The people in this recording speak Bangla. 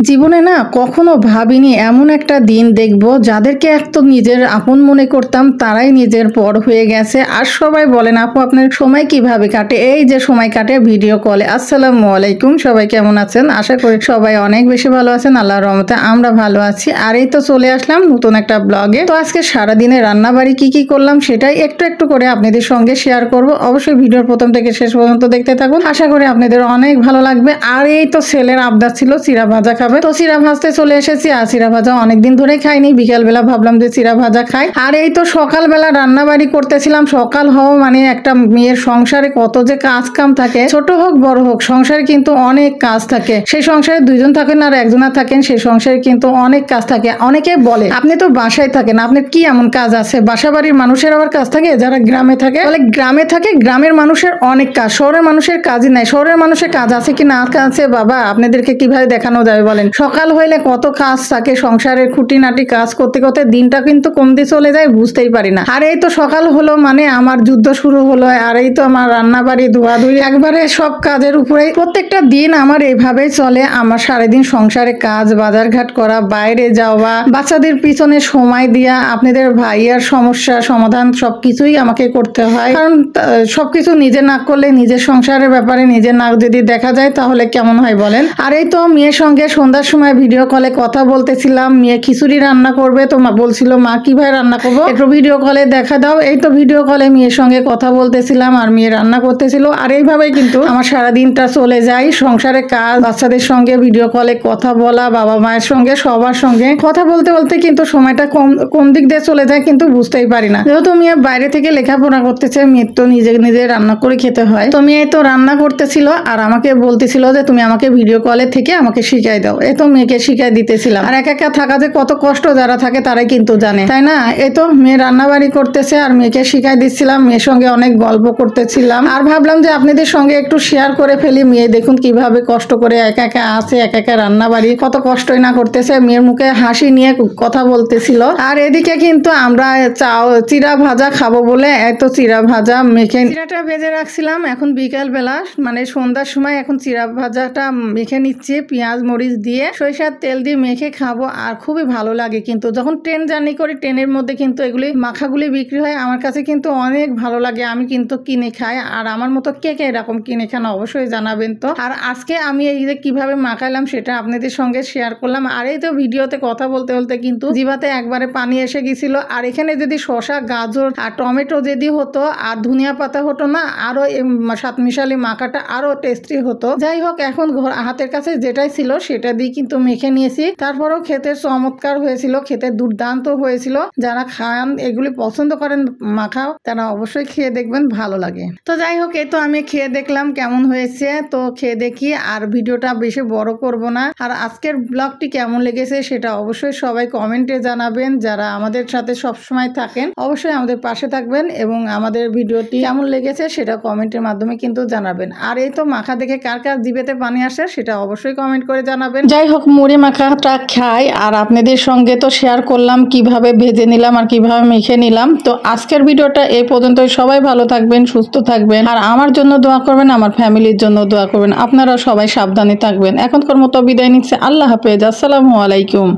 জীবনে না কখনো ভাবিনি এমন একটা দিন দেখব যাদেরকে এত নিজের আপন মনে করতাম তারাই নিজের পর হয়ে গেছে। আর সবাই বলেন আপু আপনার সময় কিভাবে কাটে? এই যে সময় কাটে ভিডিও কলে। আসসালামু আলাইকুম, সবাই কেমন আছেন? আশা করি সবাই অনেক বেশি ভালো আছেন। আল্লাহর রহমতে আমরা ভালো আছি। আর এই তো চলে আসলাম নতুন একটা ব্লগে। তো আজকে সারাদিনে রান্নাবাড়ি কি করলাম সেটাই একটু একটু করে আপনাদের সঙ্গে শেয়ার করব। অবশ্যই ভিডিওর প্রথম থেকে শেষ পর্যন্ত দেখতে থাকুন, আশা করি আপনাদের অনেক ভালো লাগবে। আর এই তো ছেলের আবদার ছিল চিরা ভাজা খাবে, তো চিরা ভাজতে চলে এসেছি। আর চিরা ভাজা অনেকদিন ধরে খাইনি, বিকালবেলা ভাবলাম যে চিরা ভাজা খাই। আর এই তো সকালবেলা রান্না বাড়ি করতেছিলাম। সকাল হওয়া মানে একটা মেয়ের সংসারে কত যে কাজ কাম থাকে, ছোট হোক বড় হোক, সংসারে কিন্তু অনেক কাজ থাকে। সেই সংসারে দুইজন থাকেন আর একজনা থাকেন, সেই সংসারে কিন্তু অনেক কাজ থাকে। অনেকে বলে আপনি তো বাসায় থাকেন, আপনার কি এমন কাজ আছে? বাসা বাড়ির মানুষের আবার কাজ থাকে, যারা গ্রামে থাকে বলে গ্রামে থাকে গ্রামের মানুষের অনেক কাজ, শহরের মানুষের কাজই নাই। শহরের মানুষের কাজ আছে কি না আছে বাবা, আপনাদেরকে কিভাবে দেখানো যাবে বলেন? সকাল হইলে কত কাজ থাকে, সংসারের খুঁটিনাটি কাজ করতে করতে দিনটা কিন্তু কম দিয়ে চলে যায়, বুঝতেই পারি না। আর এই তো সকাল হলো মানে আমার যুদ্ধ শুরু হলো। আর এই তো আমার রান্না বাড়ি ধোয়াধুয়ি একবারে সব কাজের উপরে প্রত্যেকটা দিন আমার এইভাবেই চলে। আমার সারাদিন সংসারে কাজ, বাজারঘাট করা, বাইরে যাওয়া, বাচ্চাদের পিছনে সময় দিয়া, আপনাদের ভাইয়ার সমস্যা সমাধান সবকিছুই আমাকে করতে হয়। কারণ সবকিছু নিজে না করলে, নিজের সংসারের ব্যাপারে নিজে না যদি দেখা যায় তাহলে কেমন হয় বলেন? আর এই তো মেয়ের সঙ্গে সন্ধ্যার সময় ভিডিও কলে কথা বলতেছিলাম। মেয়ে খিচুড়ি রান্না করবে, তো মা বলছিল মা কিভাবে রান্না করবো একটু ভিডিও কলে দেখা দাও। এই তো ভিডিও কলে মেয়ের সঙ্গে কথা বলতেছিলাম আর মেয়ে রান্না করতেছিল। আর এইভাবে কিন্তু আমার সারাদিনটা চলে যায়, সংসারে কাজ, বাচ্চাদের সঙ্গে ভিডিও কলে কথা বলা, বাবা মায়ের সঙ্গে সবার সঙ্গে কথা বলতে বলতে কিন্তু সময়টা কোন দিক দিয়ে চলে যায় কিন্তু বুঝতেই পারি না। যেহেতু মেয়ে বাইরে থেকে লেখাপড়া করতেছে, মেয়ের তো নিজে রান্না করে খেতে হয়। তো মেয়ে তো রান্না করতেছিল আর আমাকে বলতেছিল যে তুমি আমাকে ভিডিও কলে থেকে আমাকে শিখাই দাও। এ তো মেয়েকে শিখাই দিতেছিলাম। আর একা থাকা যে কত কষ্ট যারা থাকে তারাই কিন্তু জানে, তাই না? এই তো মেয়ে রান্না বাড়ি করতেছে আর মেয়েকে শিখাই দিচ্ছিলাম। মেয়ের সঙ্গে অনেক গল্প করতেছিলাম আর ভাবলাম যে আপনাদের সঙ্গে একটু শেয়ার করে ফেলি। মেয়ে দেখুন কিভাবে কষ্ট করে একা আছে, একা রান্না বাড়ি কত কষ্টই না করতেছে। মেয়ের মুখে হাসি নিয়ে কথা বলতেছিল। আর এদিকে কিন্তু আমরা চিরা ভাজা খাবো বলে এত চিরা ভাজা মেখে চিরাটা ভেজে রাখছিলাম। এখন বিকাল বেলা মানে সন্ধ্যার সময় এখন চিরা ভাজাটা মেখে নিচ্ছি, পেঁয়াজ মরিচ দিয়ে সরিষার তেল দিয়ে মেখে খাবো। আর খুবই ভালো লাগে কিন্তু যখন ট্রেন জার্নি করি, ট্রেনের মধ্যে কিন্তু এগুলি মাখাগুলি বিক্রি হয়। আমার কাছে কিন্তু অনেক ভালো লাগে, আমি কিন্তু কিনে খাই। আর আমার মতো কে এরকম কিনে খান অবশ্যই জানাবেন তো। আর আজকে আমি এই যে কিভাবে মাখাইলাম সেটা আপনাদের সঙ্গে শেয়ার করলাম। আর এই তো ভিডিওতে কথা বলতে বলতে কিন্তু জিভাতে একবারে পানি এসে গেছিল। আর এখানে যদি শসা, গাজর আর টমেটো যদি হতো আর ধনিয়া পাতা হতো না, আরো সাত মিশালি মাখাটা আরো টেস্টি হতো। যাই হোক, এখন হাতের কাছে যেটাই ছিল সেটা দিয়ে কিন্তু মেখে নিয়েছি। তারপরেও খেতে চমৎকার হয়েছিল, খেতে দুর্দান্ত হয়েছিল। যারা খান, এগুলি পছন্দ করেন মাখাও, তারা অবশ্যই খেয়ে দেখবেন, ভালো লাগে। তো যাই হোক, এই তো আমি খেয়ে দেখলাম কেমন হয়েছে। তো খেয়ে দেখি, আর ভিডিওটা বেশি বড় করব না। আর আজকের ব্লগটি কেমন লেগেছে সেটা অবশ্যই সবাই কমেন্টে জানাবেন। যারা আমাদের সাথে সবসময় থাকেন অবশ্যই আমাদের পাশে থাকবেন এবং আমাদের ভিডিওটি কেমন লেগেছে সেটা কমেন্টের মাধ্যমে কিন্তু জানাবেন। আর এই তো মাখা দেখে কার কার জিভেতে পানি আসে সেটা অবশ্যই কমেন্ট করে জানাবেন। যাই হোক, মুড়ি মাখাটা খাই আর আপনাদের সঙ্গে তো শেয়ার করলাম কিভাবে ভেজে নিলাম আর কিভাবে মেখে নিলাম। তো আজকের ভিডিওটা এই পর্যন্তই। সবাই ভালো থাকবেন, সুস্থ থাকবেন আর আমার জন্য দোয়া করবেন, আমার ফ্যামিলির জন্য দোয়া করবেন। আপনারা সবাই সাবধানে থাকবেন। এখনকার মতো বিদায় নিচ্ছে। আল্লাহ হাফেজ। আসসালামু আলাইকুম।